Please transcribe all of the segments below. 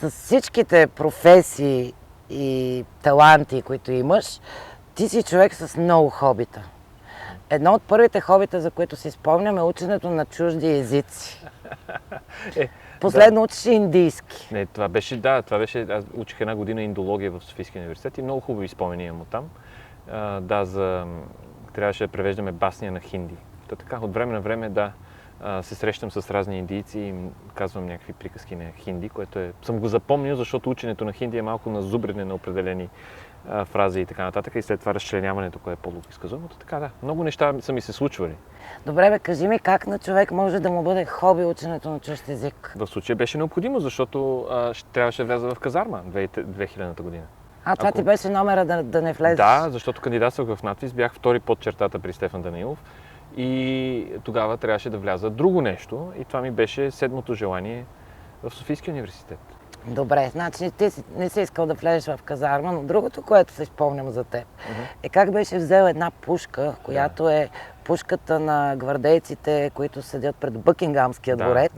С всичките професии и таланти, които имаш, ти си човек с много хобита. Едно от първите хобита, за които си спомням, е ученето на чужди езици. Последно учиш индийски. Не, това беше, аз учих една година индология в Софийския университет и много хубави спомени имам оттам. Трябваше да превеждаме басния на хинди. Така, от време на време, се срещам с разни индийци и им казвам някакви приказки на хинди, което съм го запомнил, защото ученето на хинди е малко на зубрене на определени фрази и така нататък, и след това разчленяването, което е по-лук изказуемото. Така, много неща са ми се случвали. Добре, кажи ми как на човек може да му бъде хоби ученето на чужд език? В случая беше необходимо, защото трябваше да вляза в казарма 2000-та година. Това ти беше номера да не влезеш? Да, защото кандидатствах в надвис, бях втори под чертата при Стефан Данаилов и тогава трябваше да вляза друго нещо и това ми беше седмото желание в Софийския университет. Добре, значи ти не си искал да влезеш в казарма, но другото, което се спомням за теб, е как беше взел една пушка, която е пушката на гвардейците, които седят пред Бъкингамския дворец.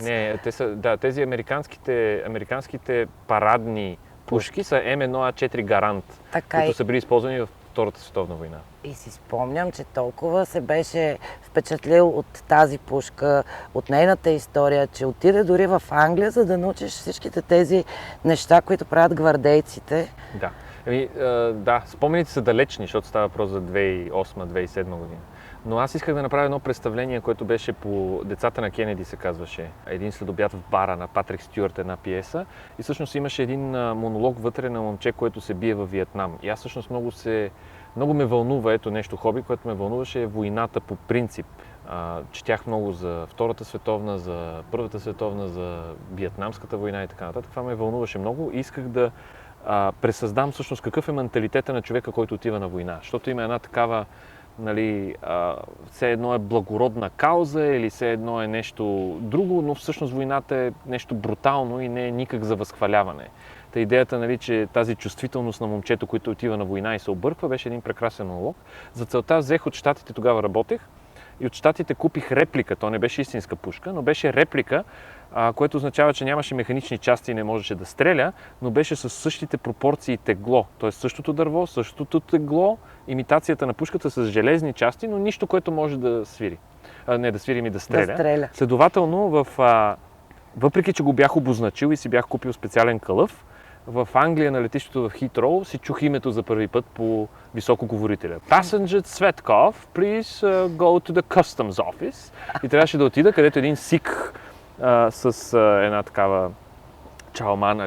Тези американските парадни пушки са М1А4 Гарант, които са били използвани в Втората световна война. И си спомням, че толкова се беше впечатлил от тази пушка, от нейната история, че отиде дори в Англия, за да научиш всичките тези неща, които правят гвардейците. Спомените са далечни, защото става въпрос за 2008-2007 година. Но аз исках да направя едно представление, което беше по Децата на Кенеди, се казваше. Един следобед в бара на Патрик Стюарт, една пиеса. И всъщност имаше един монолог вътре на момче, което се бие във Виетнам. И аз всъщност много ме вълнува, нещо хоби, което ме вълнуваше, е войната по принцип. Четях много за Втората световна, за Първата световна, за Виетнамската война и така нататък. Това ме вълнуваше много и исках да пресъздам всъщност какъв е менталитета на човека, който отива на война. Защото има една такава, все едно е благородна кауза или все едно е нещо друго, но всъщност войната е нещо брутално и не е никак за възхваляване. Идеята, че тази чувствителност на момчето, който отива на война и се обърква, беше един прекрасен монолог. За целта взех от щатите, тогава работех, и от щатите купих реплика. То не беше истинска пушка, но беше реплика, което означава, че нямаше механични части и не можеше да стреля, но беше с същите пропорции тегло. Т.е. същото дърво, същото тегло, имитацията на пушката с железни части, но нищо, което може да свири. Не да свири, да стреля. Следователно, въпреки че го бях обозначил и си бях купил специален кълъв, в Англия на летището в Хитроу си чух името за първи път по високоговорителя. Passenger Цветков, please go to the customs office. И трябваше да отида, където един сик с една такава чалма,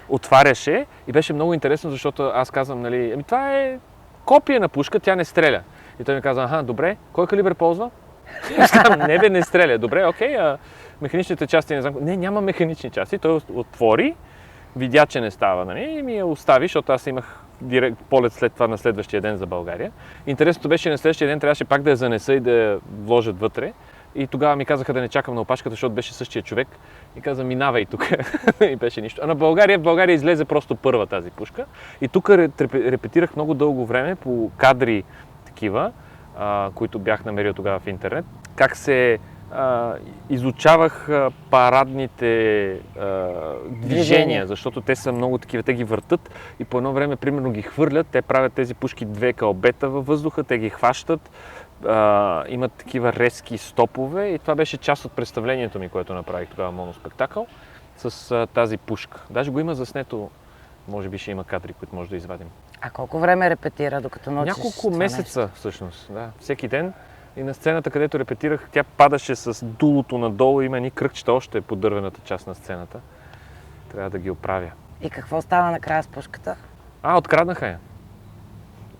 отваряше и беше много интересно, защото аз казвам, това е копия на пушка, тя не стреля. И той ми каза, добре, кой калибър ползва? Не стреля. Добре, окей, механичните части не знам. Не, няма механични части. Той отвори, видя, че не става, и ми я остави, защото аз имах полет след това на следващия ден за България. Интересното беше, че на следващия ден трябваше пак да я занеса и да я вложат вътре. И тогава ми казаха да не чакам на опашката, защото беше същия човек. И каза, минавай тук. И беше нищо. А в България излезе просто първа тази пушка. И тук репетирах много дълго време по кадри такива, които бях намерил тогава в интернет. Как се изучавах парадните движения, защото те са много такива, те ги въртат и по едно време, примерно, ги хвърлят, те правят тези пушки две кълбета във въздуха, те ги хващат, имат такива резки стопове и това беше част от представлението ми, което направих тогава моноспектакъл с тази пушка. Даже го има заснето, може би ще има кадри, които може да извадим. А колко време репетира, докато научиш Няколко месеца всъщност, всеки ден. И на сцената, където репетирах, тя падаше с дулото надолу, има едни кръгчета още по дървената част на сцената. Трябва да ги оправя. И какво става накрая с пушката? Откраднаха я.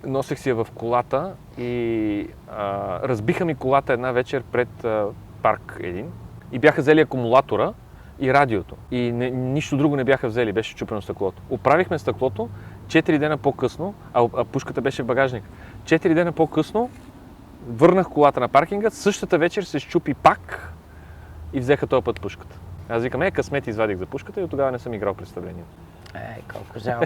Носех си я в колата и разбиха ми колата една вечер пред парк един. И бяха взели акумулатора и радиото. И нищо друго не бяха взели, беше чупено стъклото. Оправихме стъклото 4 дена по-късно, а пушката беше в багажник. 4 дена по-късно върнах колата на паркинга, същата вечер се счупи пак и взеха този път пушката. Аз викам, късмет извадих за пушката и от тогава не съм играл представлението. Колко жалко.